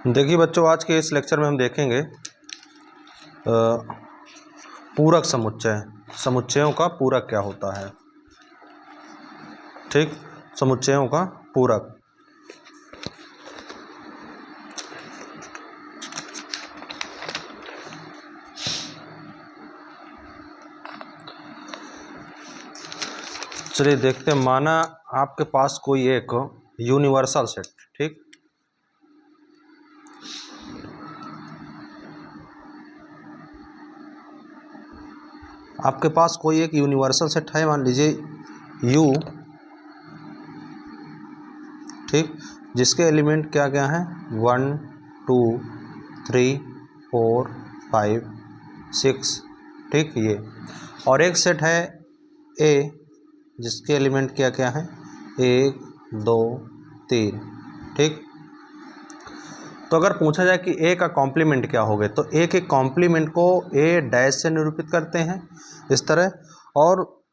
देखिए बच्चों, आज के इस लेक्चर में हम देखेंगे पूरक समुच्चय। समुच्चयों का पूरक क्या होता है। ठीक, समुच्चयों का पूरक। चलिए देखते हैं। माना आपके पास कोई एक यूनिवर्सल सेट, ठीक, आपके पास कोई एक यूनिवर्सल सेट है, मान लीजिए U, ठीक, जिसके एलिमेंट क्या क्या हैं 1 2 3 4 5 6, ठीक, ये। और एक सेट है A जिसके एलिमेंट क्या क्या हैं 1 2 3, ठीक। तो अगर पूछा जाए कि A का कॉम्प्लीमेंट क्या होगा, तो A के कॉम्प्लीमेंट को A डैश से निरूपित करते हैं इस तरह, और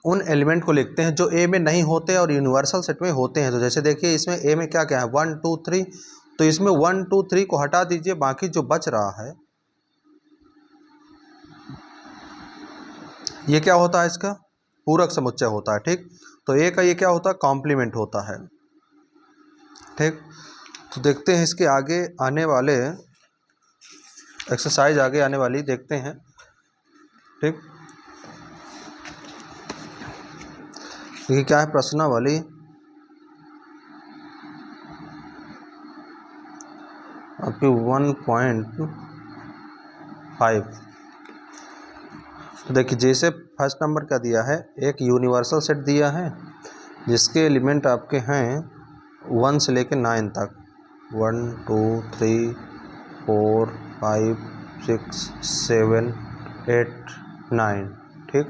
उन एलिमेंट को लिखते हैं जो A में नहीं होते और यूनिवर्सल सेट में होते हैं। तो जैसे देखिए इसमें A में क्या क्या है 1 2 3, तो इसमें 1 2 3 को हटा दीजिए, बाकी जो बच रहा है ये क्या होता है, इसका पूरक समुच्चय होता है, ठीक। तो A का ये क्या होता है कॉम्प्लीमेंट होता है, ठीक। तो देखते हैं इसके आगे आने वाले एक्सरसाइज, आगे आने वाली देखते हैं, ठीक। ये क्या है प्रश्नावली, आपकी 1.5। तो देखिए जैसे फर्स्ट नंबर क्या दिया है, एक यूनिवर्सल सेट दिया है जिसके एलिमेंट आपके हैं 1 से लेकर 9 तक, 1 2 3 4 5 6 7 8 9, ठीक।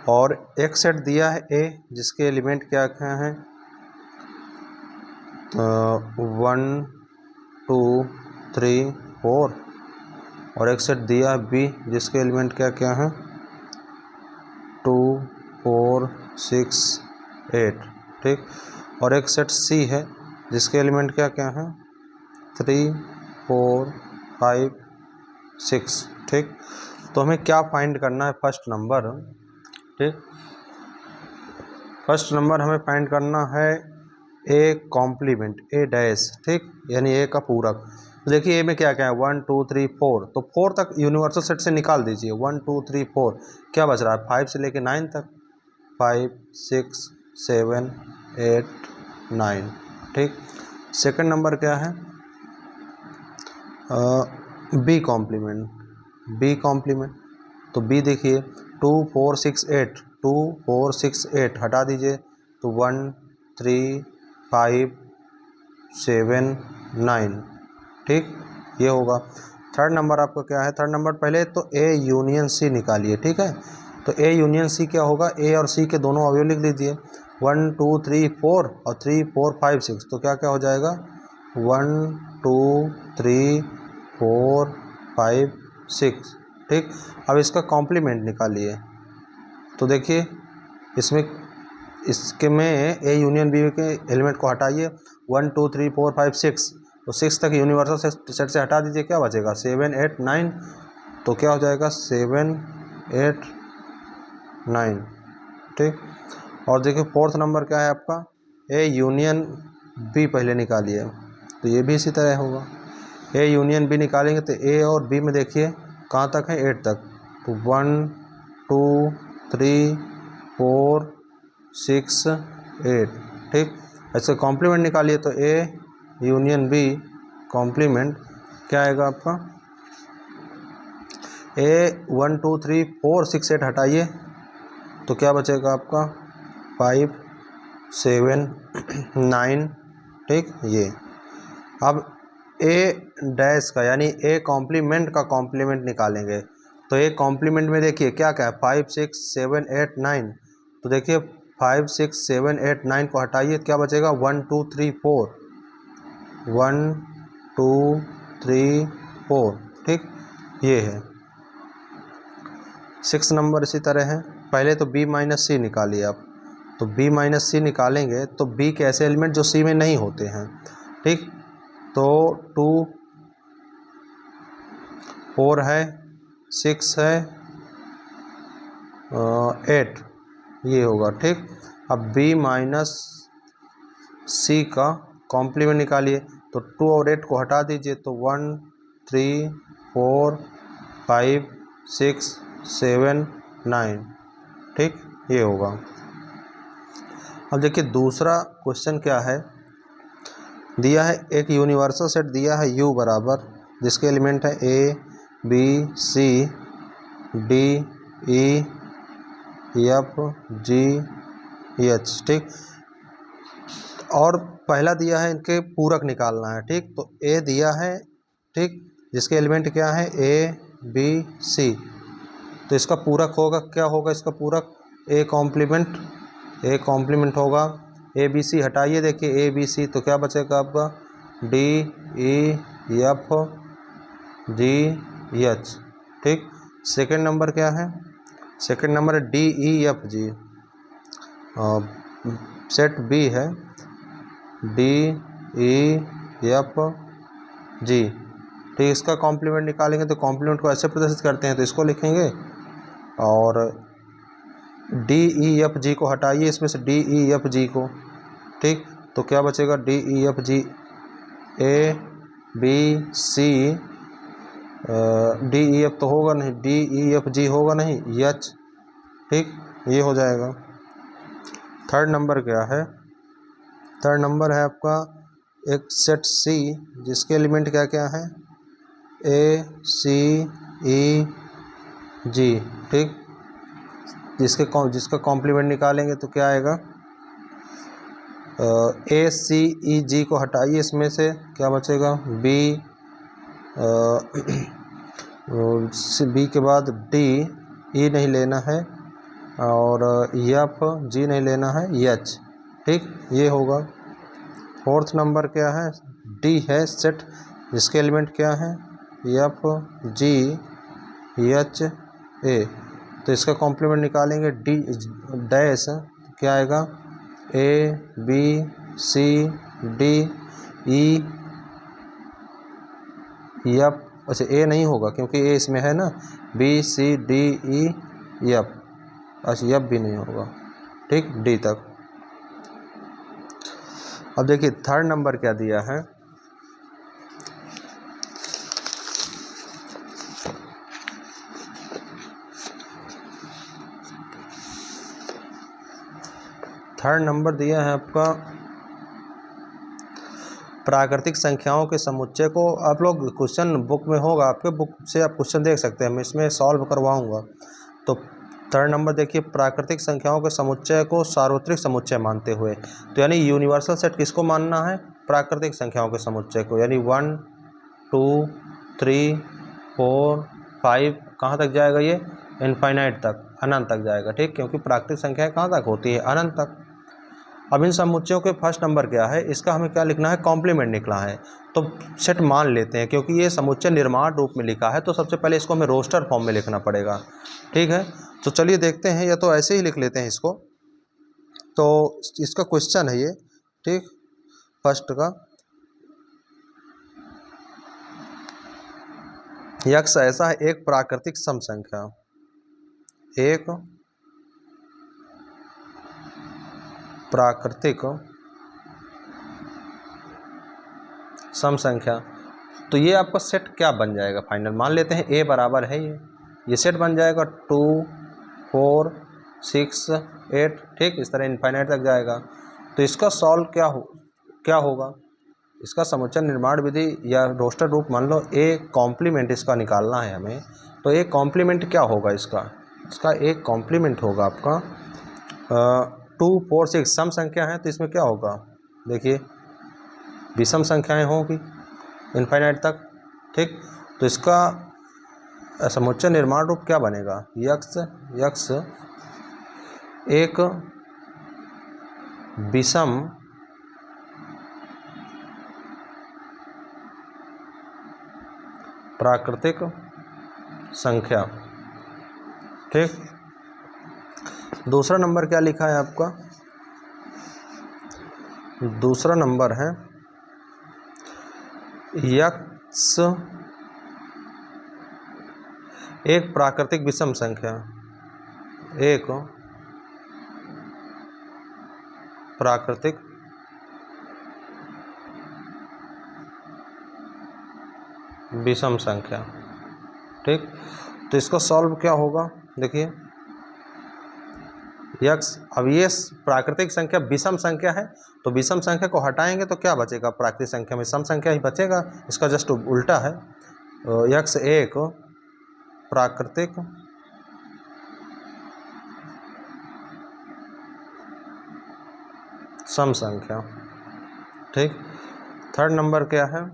और एक सेट दिया है A जिसके एलिमेंट क्या क्या हैं 1 2 3 4, और एक सेट दिया है B जिसके एलिमेंट क्या क्या हैं 2 4 6 8, ठीक। और एक सेट C है जिसके एलिमेंट क्या क्या हैं 3 4 5 6, ठीक। तो हमें क्या फाइंड करना है फर्स्ट नंबर, ठीक। फर्स्ट नंबर हमें फाइंड करना है A कॉम्प्लीमेंट, A डैश, ठीक, यानी A का पूरक। तो देखिए A में क्या क्या है 1 2 3 4, तो 4 तक यूनिवर्सल सेट से निकाल दीजिए, 1 2 3 4, क्या बच रहा है 5 से लेके 9 तक, 5 6 7 8 9, ठीक। सेकंड नंबर क्या है B कॉम्प्लीमेंट, B कॉम्प्लीमेंट। तो B देखिए 2 4 6 8, 2 4 6 8 हटा दीजिए, तो 1 3 5 7 9, ठीक, ये होगा। थर्ड नंबर आपका क्या है, थर्ड नंबर पहले तो A यूनियन C निकालिए, ठीक है। तो A यूनियन C क्या होगा, A और C के दोनों अवयव लिख लीजिए, 1 2 3 4 और 3 4 5 6, तो क्या क्या हो जाएगा 1 2 3 4 5 6, ठीक। अब इसका कॉम्प्लीमेंट निकालिए, तो देखिए इसमें इसके में A यूनियन B के एलिमेंट को हटाइए, 1 2 3 4 5 6, तो 6 तक यूनिवर्सल सेट से हटा दीजिए, क्या बचेगा 7 8 9, तो क्या हो जाएगा 7 8 9, ठीक। और देखिए फोर्थ नंबर क्या है आपका A यूनियन B, पहले निकालिए, तो ये भी इसी तरह होगा। A यूनियन B निकालेंगे तो A और B में देखिए कहाँ तक है 8 तक, तो 1 2 3 4 6 8, ठीक। ऐसे कॉम्प्लीमेंट निकालिए, तो A यूनियन B कॉम्प्लीमेंट क्या आएगा आपका A 1 2 3 4 6 8 हटाइए, तो क्या बचेगा आपका 5 7 9, ठीक, ये। अब A डैश का यानी A कॉम्प्लीमेंट का कॉम्प्लीमेंट निकालेंगे, तो A कॉम्प्लीमेंट में देखिए क्या क्या है 5 6 7 8 9, तो देखिए 5 6 7 8 9 को हटाइए, क्या बचेगा 1 2 3 4, 1 2 3 4, ठीक, ये है। 6 नंबर इसी तरह है, पहले तो B माइनस C निकालिए आप, तो B माइनस C निकालेंगे तो B के ऐसे एलिमेंट जो C में नहीं होते हैं, ठीक। तो 2 4 है, 6 है, 8 ये होगा। ठीक, अब b माइनस c का कॉम्प्लीमेंट निकालिए। तो 2 और 8 को हटा दीजिए, तो 1 3 4 5 6 7 9। ठीक, ये होगा। अब देखिए दूसरा क्वेश्चन क्या है, दिया है एक यूनिवर्सल सेट दिया है U बराबर, जिसके एलिमेंट है A B C D E F G H। ठीक, और पहला दिया है इनके पूरक निकालना है। ठीक, तो A दिया है, ठीक, जिसके एलिमेंट क्या है A B C, तो इसका पूरक होगा, क्या होगा इसका पूरक, A कॉम्प्लीमेंट होगा। ए बी सी हटाइए, देखिए ए बी सी, तो क्या बचेगा आपका D E F G H. ठीक, सेकंड नंबर क्या है, सेकंड नंबर है D E F G, set B है डी ई एफ जी। ठीक, इसका कॉम्प्लीमेंट निकालेंगे तो कॉम्प्लीमेंट को ऐसे प्रदर्शित करते हैं, तो इसको लिखेंगे, और डी ई एफ जी को हटाइए इसमें से, डी ई एफ जी को। ठीक, तो क्या बचेगा D E F G, A B C, D E F तो होगा नहीं, डी ई एफ जी होगा नहीं, एच। ठीक, ये हो जाएगा। थर्ड नंबर क्या है, थर्ड नंबर है आपका एक सेट सी, जिसके एलिमेंट क्या क्या है ए सी ई जी। ठीक, जिसका कॉम्प्लीमेंट निकालेंगे तो क्या आएगा, ए सी ई जी को हटाइए इसमें से, क्या बचेगा बी, बी के बाद डी ई नहीं लेना है, और एफ जी नहीं लेना है, एच। ठीक, ये होगा। फोर्थ नंबर क्या है, डी है सेट, जिसके एलिमेंट क्या है एफ जी एच ए, तो इसका कॉम्प्लीमेंट निकालेंगे डी डैश, क्या आएगा A B C D E F, अच्छा ए नहीं होगा क्योंकि ए इसमें है ना, B C D E F, अच्छा एफ भी नहीं होगा। ठीक, डी तक। अब देखिए थर्ड नंबर क्या दिया है, थर्ड नंबर दिया है आपका प्राकृतिक संख्याओं के समुच्चय को, आप लोग क्वेश्चन बुक में होगा, आपके बुक से आप क्वेश्चन देख सकते हैं, मैं इसमें सॉल्व करवाऊंगा। तो थर्ड नंबर देखिए, प्राकृतिक संख्याओं के समुच्चय को सार्वत्रिक समुच्चय मानते हुए, तो यानी यूनिवर्सल सेट किसको मानना है, प्राकृतिक संख्याओं के समुच्चय को, यानी 1 2 3 4 5 कहाँ तक जाएगा ये, इनफाइनाइट तक, अनंत तक जाएगा। ठीक, क्योंकि प्राकृतिक संख्याएं कहाँ तक होती है, अनंत तक। अब इन समुच्चयों के फर्स्ट नंबर क्या है, इसका हमें क्या लिखना है, कॉम्प्लीमेंट निकला है, तो सेट मान लेते हैं, क्योंकि ये समुच्चय निर्माण रूप में लिखा है, तो सबसे पहले इसको हमें रोस्टर फॉर्म में लिखना पड़ेगा। ठीक है, तो चलिए देखते हैं, या तो ऐसे ही लिख लेते हैं इसको। तो इसका क्वेश्चन है ये, ठीक, फर्स्ट का, यक्ष ऐसा है एक प्राकृतिक सम संख्या, एक प्राकृतिक सम संख्या, तो ये आपका सेट क्या बन जाएगा फाइनल, मान लेते हैं ए बराबर है ये सेट बन जाएगा 2 4 6 8। ठीक, इस तरह इनफाइनाइट तक जाएगा। तो इसका सॉल्व क्या होगा, इसका समुच्चय निर्माण विधि या रोस्टर रूप मान लो, ए कॉम्प्लीमेंट इसका निकालना है हमें, तो ए कॉम्प्लीमेंट क्या होगा इसका एक कॉम्प्लीमेंट होगा आपका 2 4 6 सम संख्या है, तो इसमें क्या होगा, देखिए विषम संख्याएं होंगी इनफाइनाइट तक। ठीक, तो इसका समुच्चय निर्माण रूप क्या बनेगा, यक्ष एक विषम प्राकृतिक संख्या। ठीक, दूसरा नंबर क्या लिखा है आपका, दूसरा नंबर है यक्स एक प्राकृतिक विषम संख्या, एक प्राकृतिक विषम संख्या। ठीक, तो इसको सॉल्व क्या होगा, देखिए यक्स, अब ये प्राकृतिक संख्या विषम संख्या है, तो विषम संख्या को हटाएंगे तो क्या बचेगा, प्राकृतिक संख्या में सम संख्या ही बचेगा, इसका जस्ट उल्टा है। यक्स एक प्राकृतिक सम संख्या। ठीक, थर्ड नंबर क्या है,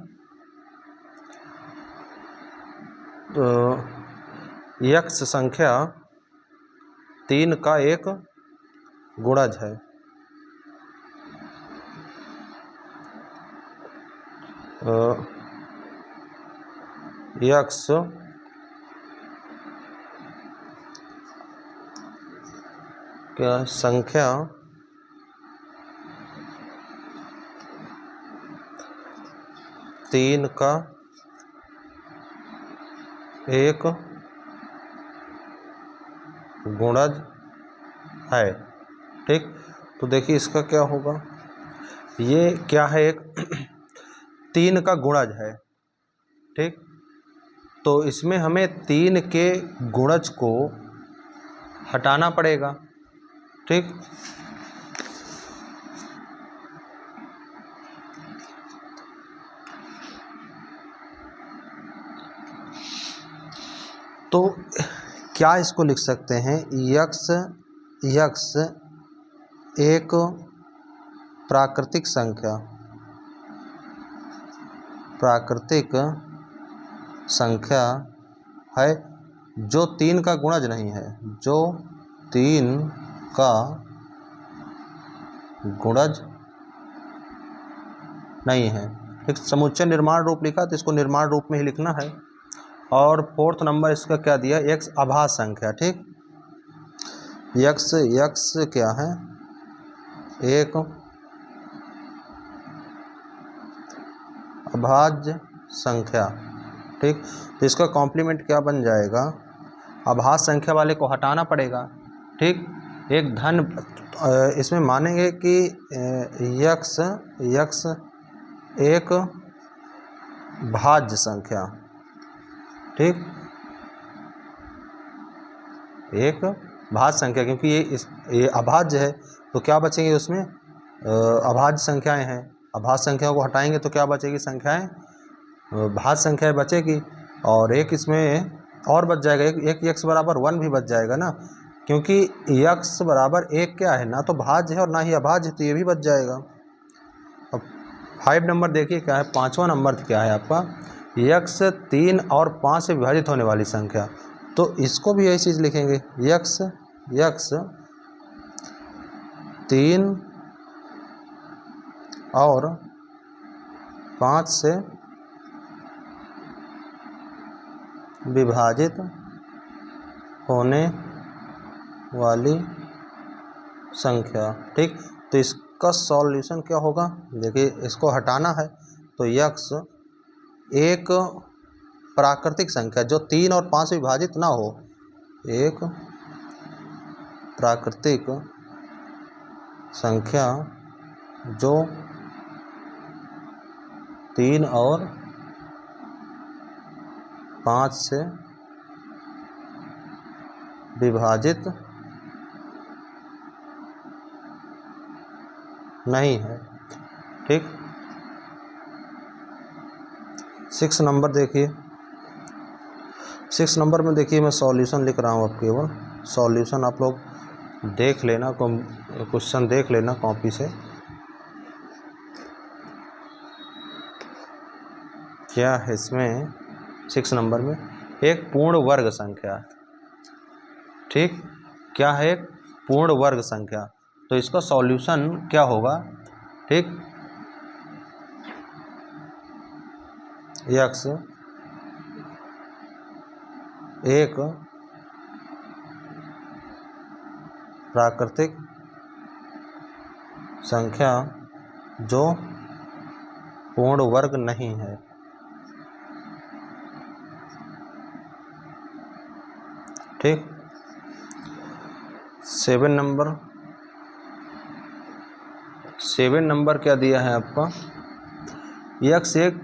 तो यक्स संख्या 3 का एक गुणज है। यक्स क्या संख्या 3 का एक गुणज है। ठीक, तो देखिए इसका क्या होगा, ये क्या है, एक 3 का गुणज है। ठीक, तो इसमें हमें 3 के गुणज को हटाना पड़ेगा। ठीक, तो क्या इसको लिख सकते हैं, यक्स एक प्राकृतिक संख्या है जो 3 का गुणज नहीं है, जो 3 का गुणज नहीं है। एक समुच्चय निर्माण रूप लिखा, तो इसको निर्माण रूप में ही लिखना है। और फोर्थ नंबर इसका क्या दिया, यक्स अभाज्य संख्या। ठीक, यक्स क्या है, एक अभाज्य संख्या। ठीक, तो इसका कॉम्प्लीमेंट क्या बन जाएगा, अभाज्य संख्या वाले को हटाना पड़ेगा। ठीक, एक धन, इसमें मानेंगे कि यक्स एक भाज्य संख्या। ठीक, एक भाज्य संख्या, क्योंकि ये अभाज्य है, तो क्या बचेंगे उसमें, अभाज्य संख्याएं हैं। अभाज्य संख्याओं को हटाएंगे तो क्या बचेगी, संख्याएं भाज्य संख्याएं बचेगी। और एक इसमें और बच जाएगा, एक यक्स बराबर 1 भी बच जाएगा ना, क्योंकि यक्स बराबर एक क्या है, ना तो भाज्य है और ना ही अभाज्य, तो ये भी बच जाएगा। अब 5 नंबर देखिए क्या है, 5वां नंबर क्या है आपका, यक्स 3 और 5 से विभाजित होने वाली संख्या। तो इसको भी यही चीज़ लिखेंगे, यक्स 3 और 5 से विभाजित होने वाली संख्या। ठीक, तो इसका सॉल्यूशन क्या होगा, देखिए इसको हटाना है, तो यक्स एक प्राकृतिक संख्या जो 3 और 5 से विभाजित ना हो, एक प्राकृतिक संख्या जो 3 और 5 से विभाजित नहीं है। ठीक, 6 नंबर देखिए, 6 नंबर में देखिए मैं सॉल्यूशन लिख रहा हूँ, अब केवल सॉल्यूशन आप लोग देख लेना, क्वेश्चन देख लेना कॉपी से। क्या है इसमें 6 नंबर में, एक पूर्ण वर्ग संख्या। ठीक, क्या है, एक पूर्ण वर्ग संख्या, तो इसका सॉल्यूशन क्या होगा। ठीक, यक्स एक प्राकृतिक संख्या जो पूर्ण वर्ग नहीं है। ठीक। 7 नंबर क्या दिया है आपका, यक्स एक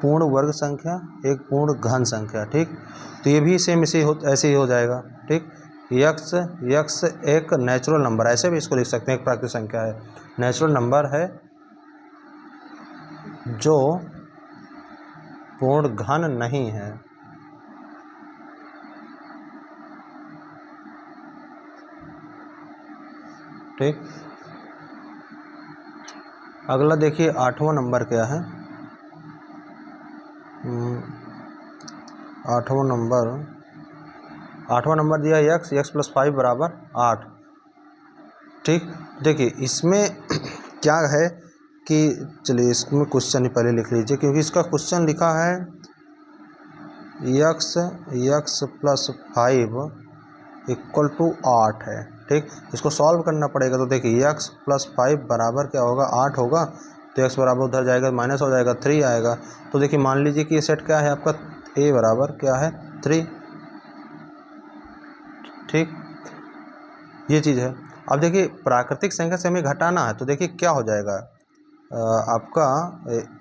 पूर्ण वर्ग संख्या, एक पूर्ण घन संख्या। ठीक, तो ये भी सेम ऐसे ही हो जाएगा। ठीक, यक्स एक नेचुरल नंबर, ऐसे भी इसको लिख सकते हैं, एक प्राकृतिक संख्या है, नेचुरल नंबर है जो पूर्ण घन नहीं है। ठीक, अगला देखिए 8वां नंबर क्या है। 8वां नंबर दिया यक्स प्लस 5 बराबर 8। ठीक, देखिए इसमें क्या है कि, चलिए इसमें क्वेश्चन ही पहले लिख लीजिए, क्योंकि इसका क्वेश्चन लिखा है यक्स प्लस 5 इक्वल टू 8 है। ठीक, इसको सॉल्व करना पड़ेगा। तो देखिए यक्स प्लस 5 बराबर क्या होगा, 8 होगा, तो एक्स बराबर उधर जाएगा माइनस हो जाएगा, 3 आएगा। तो देखिए मान लीजिए कि ये सेट क्या है आपका, ए बराबर क्या है 3। ठीक, ये चीज़ है। अब देखिए प्राकृतिक संख्या से हमें घटाना है, तो देखिए क्या हो जाएगा आपका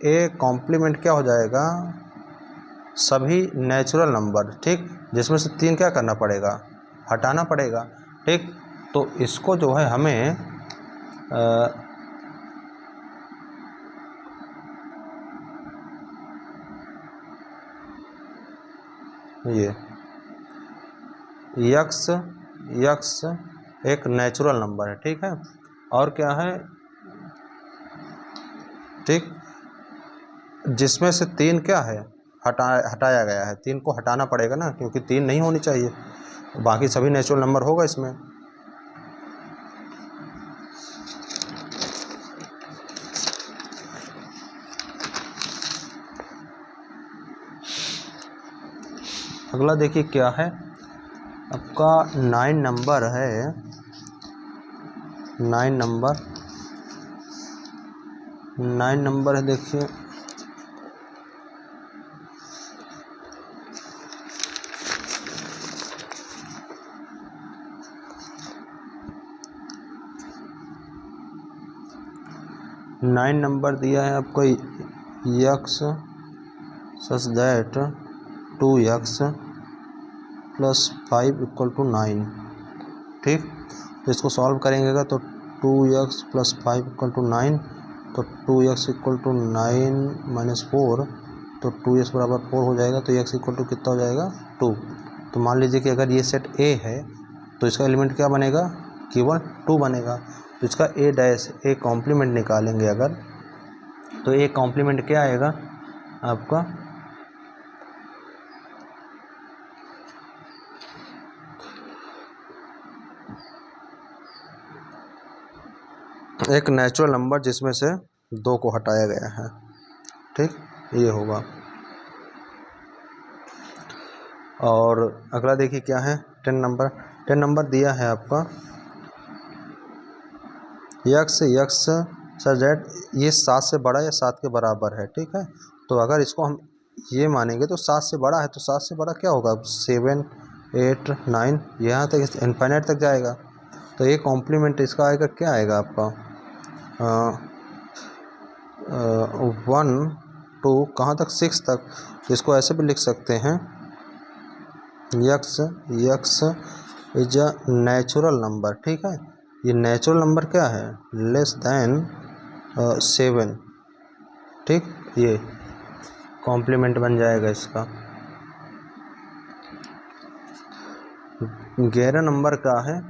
ए कॉम्प्लीमेंट क्या हो जाएगा, सभी नेचुरल नंबर। ठीक, जिसमें से 3 क्या करना पड़ेगा, हटाना पड़ेगा। ठीक, तो इसको जो है हमें ये यक्स एक नेचुरल नंबर है। ठीक है, और क्या है, ठीक, जिसमें से 3 क्या है, हटाया गया है। 3 को हटाना पड़ेगा ना, क्योंकि 3 नहीं होनी चाहिए, बाकी सभी नेचुरल नंबर होगा इसमें। अगला देखिए क्या है आपका 9 नंबर है। 9 नंबर है, देखिए नाइन नंबर दिया है आपको x such that 2x plus 5 equal to 9। ठीक, तो इसको सॉल्व करेंगे तो 2x प्लस 5 इक्वल टू 9, तो 2x इक्वल टू 9 माइनस 4, तो 2x बराबर 4 हो जाएगा। तो x इक्वल टू कितना हो जाएगा 2। तो मान लीजिए कि अगर ये सेट A है तो इसका एलिमेंट क्या बनेगा, केवल 2 बनेगा। तो इसका ए कॉम्प्लीमेंट निकालेंगे अगर, तो ए कॉम्प्लीमेंट क्या आएगा आपका, एक नेचुरल नंबर जिसमें से 2 को हटाया गया है। ठीक, ये होगा। और अगला देखिए क्या है 10 नंबर दिया है आपका यक्स सच दैट ये 7 से बड़ा या 7 के बराबर है। ठीक है, तो अगर इसको हम ये मानेंगे तो 7 से बड़ा है, तो 7 से बड़ा क्या होगा, 7 8 9 यहाँ तक इनफाइनाइट तक जाएगा। तो ये कॉम्प्लीमेंट इसका आएगा, क्या आएगा आपका 1 2 कहाँ तक 6 तक। तो इसको ऐसे भी लिख सकते हैं x is a natural number. ठीक है, ये नेचुरल नंबर क्या है, लेस दैन 7। ठीक, ये कॉम्प्लीमेंट बन जाएगा इसका। 11 नंबर का है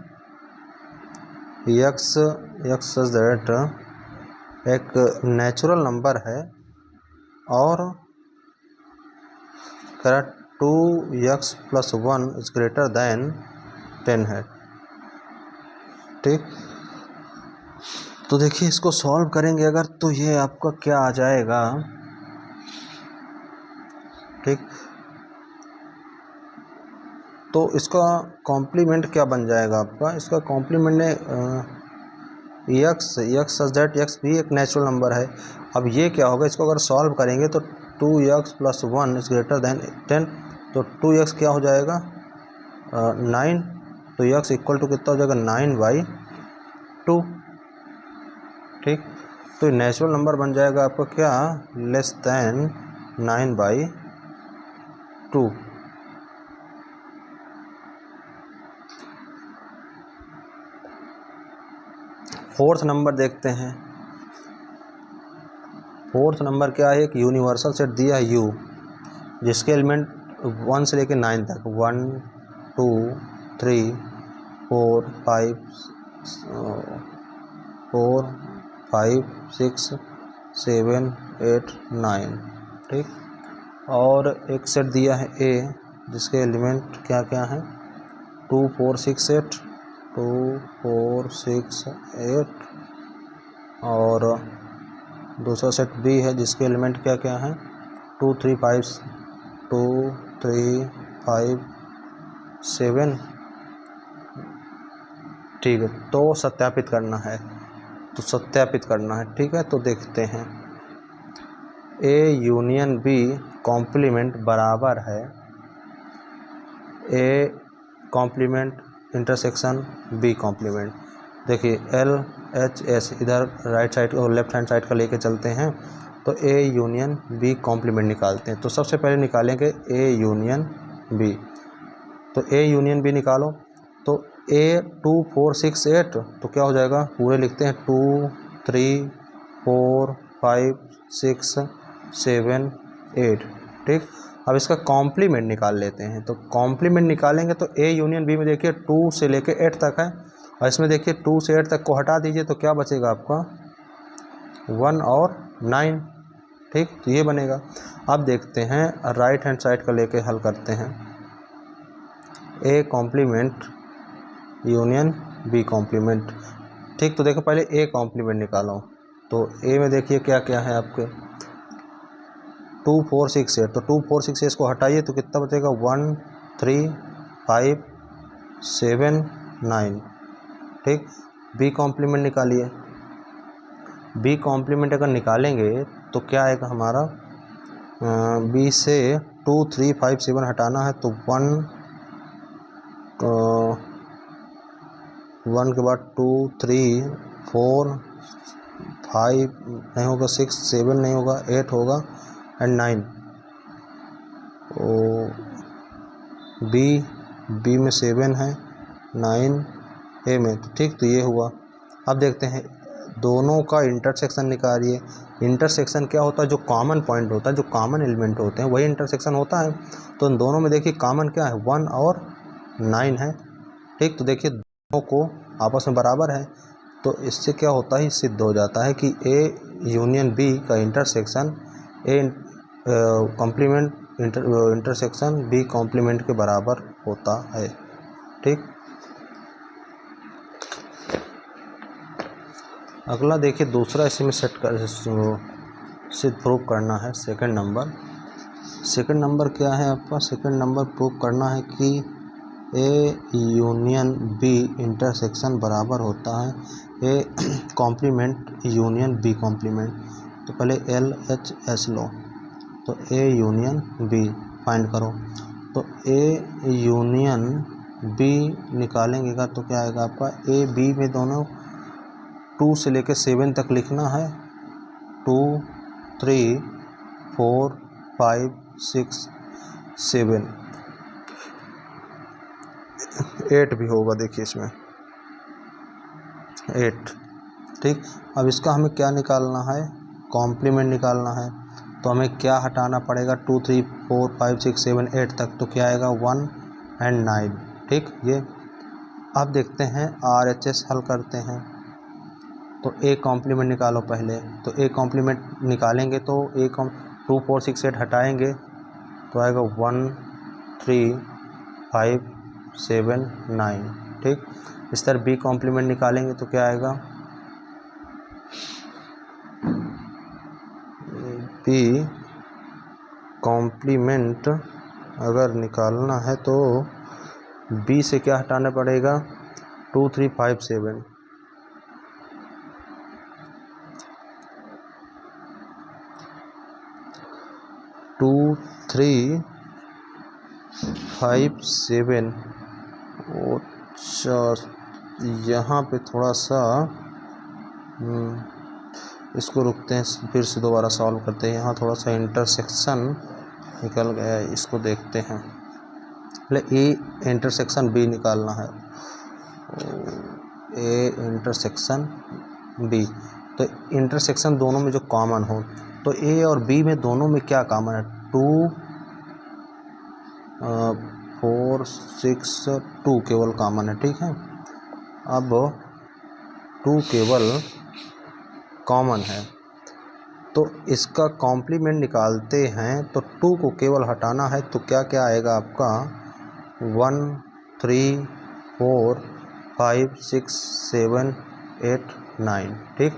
यक्स सच दैट एक नेचुरल नंबर है और correct 2x plus 1 is greater than 10 है। ठीक, तो देखिए इसको सॉल्व करेंगे अगर, तो ये आपका क्या आ जाएगा। ठीक, तो इसका कॉम्प्लीमेंट क्या बन जाएगा आपका, इसका कॉम्प्लीमेंट ने यक्स सच दैट यक्स भी एक नेचुरल नंबर है। अब ये क्या होगा, इसको अगर सॉल्व करेंगे तो 2x plus 1 is greater than 10, तो 2x क्या हो जाएगा 9, तो x इक्वल टू कितना हो जाएगा 9/2। ठीक, तो नेचुरल नंबर बन जाएगा आपका क्या, लेस देन 9/2। फोर्थ नंबर देखते हैं। फोर्थ नंबर क्या है, एक यूनिवर्सल सेट दिया है U, जिसके एलिमेंट 1 से लेकर 9 तक 1 2 3 4 5 6 7 8 9। ठीक, और एक सेट दिया है A, जिसके एलिमेंट क्या क्या हैं 2 4 6 8 2 4 6 8, और दूसरा सेट B है जिसके एलिमेंट क्या क्या हैं 2 3 5 2 3 5 7। ठीक है, तो सत्यापित करना है, तो सत्यापित करना है। ठीक है, तो देखते हैं A यूनियन B कॉम्प्लीमेंट बराबर है A complement intersection B complement. देखिए LHS इधर राइट साइड और लेफ्ट हैंड साइड का लेके चलते हैं, तो A यूनियन B कॉम्प्लीमेंट निकालते हैं। तो सबसे पहले निकालेंगे A यूनियन B, तो A यूनियन B निकालो, तो A 2 4 6 8, तो क्या हो जाएगा, पूरे लिखते हैं 2 3 4 5 6 7 8। ठीक, अब इसका कॉम्प्लीमेंट निकाल लेते हैं, तो कॉम्प्लीमेंट निकालेंगे तो A यूनियन B में देखिए 2 से लेके 8 तक है, और इसमें देखिए 2 से 8 तक को हटा दीजिए तो क्या बचेगा आपका 1 और 9। ठीक, तो ये बनेगा। अब देखते हैं राइट हैंड साइड का लेके हल करते हैं, A complement union B complement. ठीक, तो देखो पहले A कॉम्प्लीमेंट निकालो, तो A में देखिए क्या क्या है आपके 2 4 6 8, तो 2 4 6 8 को हटाइए तो कितना बचेगा 1 3 5 7 9। ठीक, B कॉम्प्लीमेंट निकालिए, B कॉम्प्लीमेंट अगर निकालेंगे तो क्या आएगा हमारा, B से 2 3 5 7 हटाना है, तो 1 के बाद 2 3 4 5 नहीं होगा, 6 7 नहीं होगा, 8 होगा एंड 9। तो बी में 7 है, 9 ए में, तो ठीक, तो ये हुआ। अब देखते हैं दोनों का इंटरसेक्शन निकालिए। इंटरसेक्शन क्या होता है, जो कॉमन पॉइंट होता है, जो कॉमन एलिमेंट होते हैं वही इंटरसेक्शन होता है। तो इन दोनों में देखिए कॉमन क्या है 1 और 9 है। ठीक, तो देखिए दोनों को आपस में बराबर है, तो इससे क्या होता है, सिद्ध हो जाता है कि A यूनियन B का intersection A complement intersection B complement के बराबर होता है। ठीक, अगला देखिए दूसरा इसी में सेट कर सिद्ध प्रूव करना है। सेकंड नंबर क्या है आपका, सेकंड नंबर प्रूव करना है कि A यूनियन B इंटरसेक्शन बराबर होता है A complement union B complement. तो पहले LHS लो, तो A यूनियन B फाइंड करो, तो A यूनियन B निकालेंगे का तो क्या आएगा आपका, A B में दोनों 2 से लेकर 7 तक लिखना है, 2 3 4 5 6 7 8 भी होगा, देखिए इसमें 8। ठीक, अब इसका हमें क्या निकालना है, कॉम्प्लीमेंट निकालना है, तो हमें क्या हटाना पड़ेगा 2 3 4 5 6 7 8 तक, तो क्या आएगा 1 एंड 9। ठीक, ये अब देखते हैं RHS हल करते हैं, तो A कॉम्प्लीमेंट निकालो पहले, तो A कॉम्प्लीमेंट निकालेंगे तो 2 4 6 8 हटाएंगे तो आएगा 1 3 5 7 9। ठीक, इस तरह B कॉम्प्लीमेंट निकालेंगे तो क्या आएगा, B कॉम्प्लीमेंट अगर निकालना है तो B से क्या हटाना पड़ेगा 2 3 5 7। 2 3 5 7। अच्छा, यहाँ पे थोड़ा सा इसको रुकते हैं, फिर से दोबारा सॉल्व करते हैं। यहाँ थोड़ा सा इंटरसेक्शन निकल गया है, इसको देखते हैं। पहले ए इंटरसेक्शन बी निकालना है। ए इंटरसेक्शन बी, तो इंटरसेक्शन दोनों में जो कॉमन हो, तो ए और बी में दोनों में क्या कॉमन है? 2 4 6 2 केवल कॉमन है, ठीक है। अब 2 केवल कॉमन है, तो इसका कॉम्प्लीमेंट निकालते हैं। तो 2 को केवल हटाना है, तो क्या क्या आएगा आपका? 1 3 4 5 6 7 8 9, ठीक।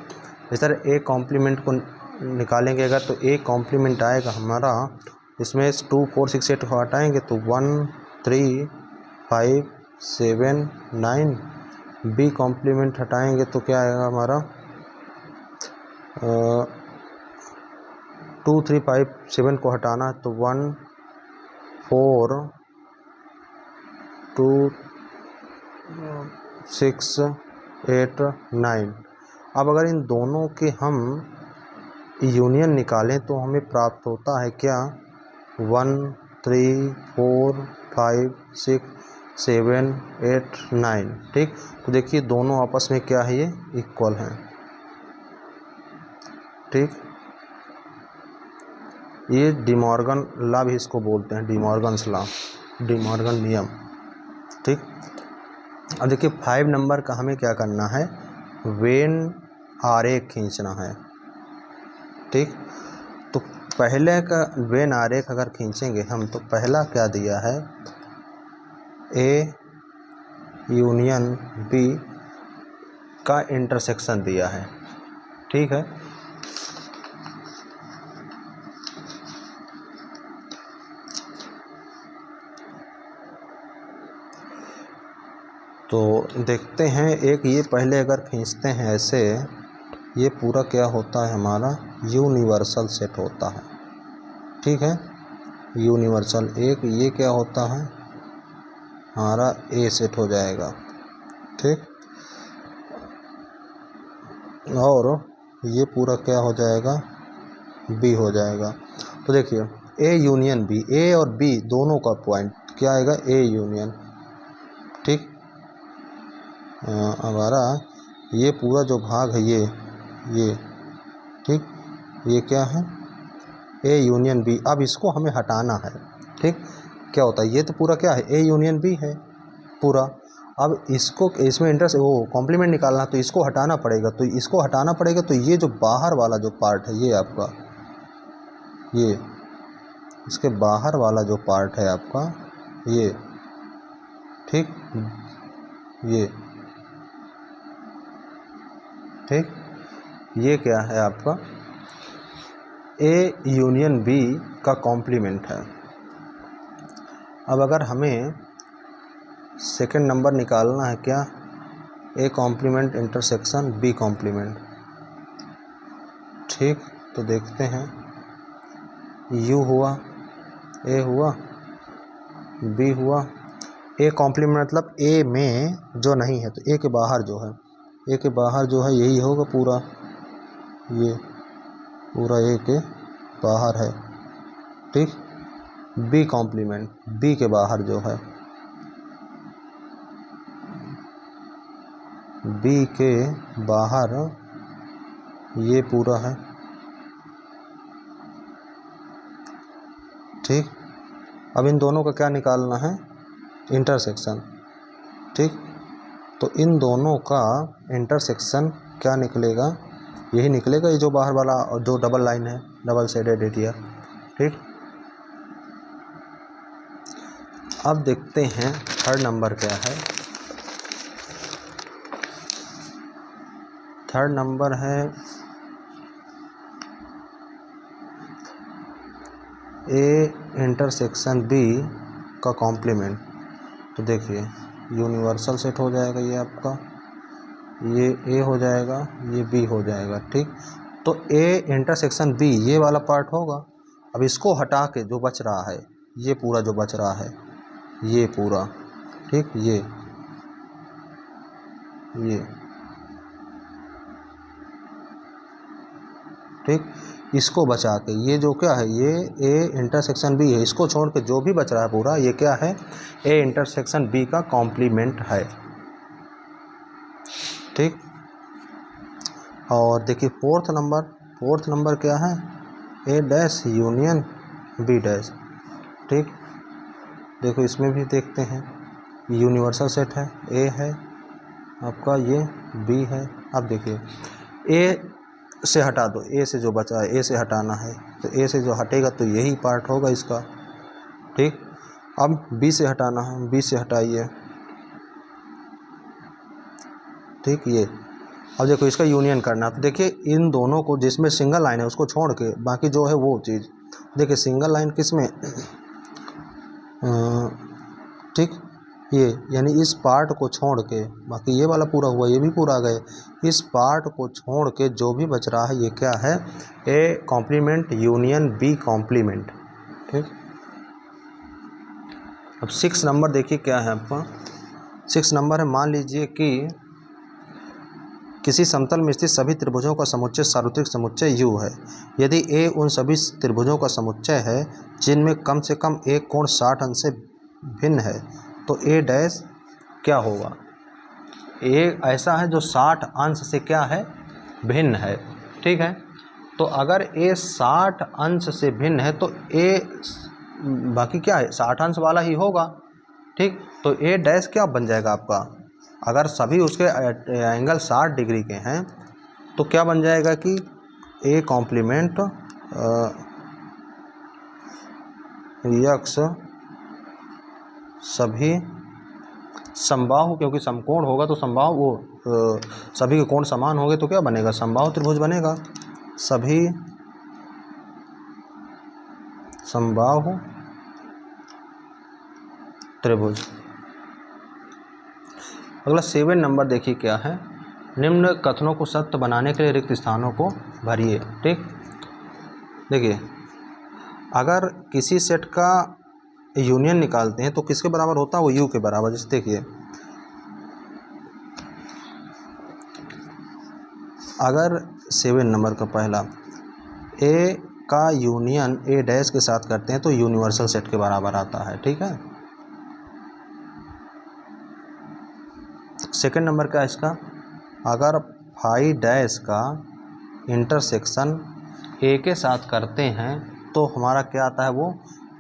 इस तरह ए कॉम्प्लीमेंट को निकालेंगे अगर, तो ए कॉम्प्लीमेंट आएगा हमारा, इसमें 2 4 6 8 को हटाएंगे तो 1 3 5 7 9। बी कॉम्प्लीमेंट हटाएंगे तो क्या आएगा हमारा? 2 3 5 7 को हटाना है तो 1 4 2 6 8 9। अब अगर इन दोनों के हम यूनियन निकालें तो हमें प्राप्त होता है क्या? 1 3 4 5 6 7 8 9, ठीक। तो देखिए दोनों आपस में क्या है? ये इक्वल हैं, ठीक। ये डिमॉर्गन लॉ भी इसको बोलते हैं, डिमॉर्गन्स लॉ, डिमॉर्गन नियम, ठीक। अब देखिए 5 नंबर का हमें क्या करना है? वेन आरेख खींचना है, ठीक। तो पहले का वेन आरेख अगर खींचेंगे हम, तो पहला क्या दिया है? ए यूनियन बी का इंटरसेक्शन दिया है, ठीक है। तो देखते हैं, एक ये पहले अगर खींचते हैं ऐसे, ये पूरा क्या होता है हमारा? यूनिवर्सल सेट होता है, ठीक है। यूनिवर्सल एक ये क्या होता है हमारा? ए सेट हो जाएगा, ठीक। और ये पूरा क्या हो जाएगा? बी हो जाएगा। तो देखिए ए यूनियन बी, ए और बी दोनों का पॉइंट क्या आएगा? ए यूनियन, ठीक। हमारा ये पूरा जो भाग है ये ठीक, ये क्या है? A union B. अब इसको हमें हटाना है, ठीक। क्या होता है? ये तो पूरा क्या है? ए यूनियन बी है पूरा। अब इसको, इसमें इंटरेस्ट वो कॉम्प्लीमेंट निकालना, तो इसको हटाना पड़ेगा। तो इसको हटाना पड़ेगा, तो ये जो बाहर वाला जो पार्ट है ये आपका, ये इसके बाहर वाला जो पार्ट है आपका ये, ठीक, ये, ठीक। ये क्या है आपका? ए यूनियन बी का कॉम्प्लीमेंट है। अब अगर हमें सेकंड नंबर निकालना है, क्या? A complement intersection B complement, ठीक। तो देखते हैं, यू हुआ, ए हुआ, बी हुआ। ए कॉम्प्लीमेंट मतलब ए में जो नहीं है, तो ए के बाहर जो है, ए के बाहर जो है यही होगा पूरा, ये पूरा ए के बाहर है, ठीक। बी कॉम्प्लीमेंट बी के बाहर जो है, बी के बाहर ये पूरा है, ठीक। अब इन दोनों का क्या निकालना है? इंटरसेक्शन, ठीक। तो इन दोनों का इंटरसेक्शन क्या निकलेगा? यही निकलेगा, ये जो बाहर वाला और जो डबल लाइन है, डबल शेडेड एरिया, ठीक। अब देखते हैं थर्ड नंबर क्या है। थर्ड नंबर है ए इंटरसेक्शन बी का कॉम्प्लीमेंट। तो देखिए यूनिवर्सल सेट हो जाएगा ये आपका, ये ए हो जाएगा, ये बी हो जाएगा, ठीक। तो ए इंटरसेक्शन बी ये वाला पार्ट होगा, अब इसको हटा के जो बच रहा है, ये पूरा जो बच रहा है, ये पूरा, ठीक, ये ठीक, इसको बचा के ये जो क्या है, ये ए इंटरसेक्शन बी है, इसको छोड़ के जो भी बच रहा है पूरा, ये क्या है, ए इंटरसेक्शन बी का कॉम्प्लीमेंट है। ठीक, और देखिए फोर्थ नंबर क्या है, ए डैश यूनियन बी डैश। ठीक, देखो इसमें भी देखते हैं, यूनिवर्सल सेट है, ए है आपका, ये बी है। अब देखिए ए से हटा दो, ए से जो बचा है, ए से हटाना है, तो ए से जो हटेगा तो यही पार्ट होगा इसका। ठीक, अब बी से हटाना है, बी से हटाइए। ठीक, ये अब देखो इसका यूनियन करना, तो देखिए इन दोनों को, जिसमें सिंगल लाइन है उसको छोड़ के बाकी जो है वो चीज़, देखिए सिंगल लाइन किसमें, ठीक, ये यानी इस पार्ट को छोड़ के बाकी ये वाला पूरा हुआ, ये भी पूरा आ गए, इस पार्ट को छोड़ के जो भी बच रहा है ये क्या है, A complement union B complement. ठीक, अब 6 नंबर देखिए क्या है आपका, 6 नंबर है, मान लीजिए कि किसी समतल में स्थित सभी त्रिभुजों का समुच्चय सार्वत्रिक समुच्चय U है। यदि A उन सभी त्रिभुजों का समुच्चय है जिनमें कम से कम एक कोण 60 अंश से भिन्न है, तो A डैश क्या होगा। A ऐसा है जो 60 अंश से क्या है, भिन्न है। ठीक है, तो अगर A 60 अंश से भिन्न है तो A बाकी क्या है, 60 अंश वाला ही होगा। ठीक, तो A डैश क्या बन जाएगा आपका, अगर सभी उसके एंगल 60 डिग्री के हैं तो क्या बन जाएगा कि ए कॉम्प्लीमेंट यक्स सभी समबाहु, क्योंकि समकोण होगा तो समबाहु वो सभी के कोण समान होंगे तो क्या बनेगा, समबाहु त्रिभुज बनेगा, सभी समबाहु त्रिभुज। अगला 7 नंबर देखिए क्या है, निम्न कथनों को सत्य बनाने के लिए रिक्त स्थानों को भरिए। ठीक, देखिए अगर किसी सेट का यूनियन निकालते हैं तो किसके बराबर होता है, वो U के बराबर। जैसे देखिए अगर 7 नंबर का पहला A का यूनियन A डैश के साथ करते हैं तो यूनिवर्सल सेट के बराबर आता है। ठीक है, सेकंड नंबर का इसका, अगर फाई डैश का इंटरसेक्शन A के साथ करते हैं तो हमारा क्या आता है, वो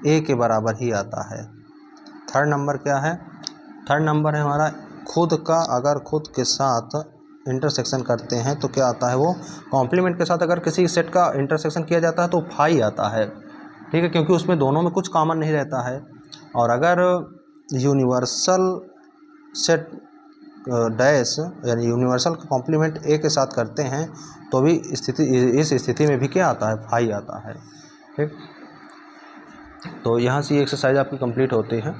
A के बराबर ही आता है। थर्ड नंबर क्या है, थर्ड नंबर है हमारा खुद का, अगर खुद के साथ इंटरसेक्शन करते हैं तो क्या आता है, वो कॉम्प्लीमेंट के साथ अगर किसी सेट का इंटरसेक्शन किया जाता है तो फाई आता है। ठीक है, क्योंकि उसमें दोनों में कुछ कॉमन नहीं रहता है। और अगर यूनिवर्सल सेट डैश यानी यूनिवर्सल का कॉम्प्लीमेंट ए के साथ करते हैं तो भी इस स्थिति में भी क्या आता है, फाई आता है। ठीक, तो यहाँ से ये एक्सरसाइज आपकी कंप्लीट होती है।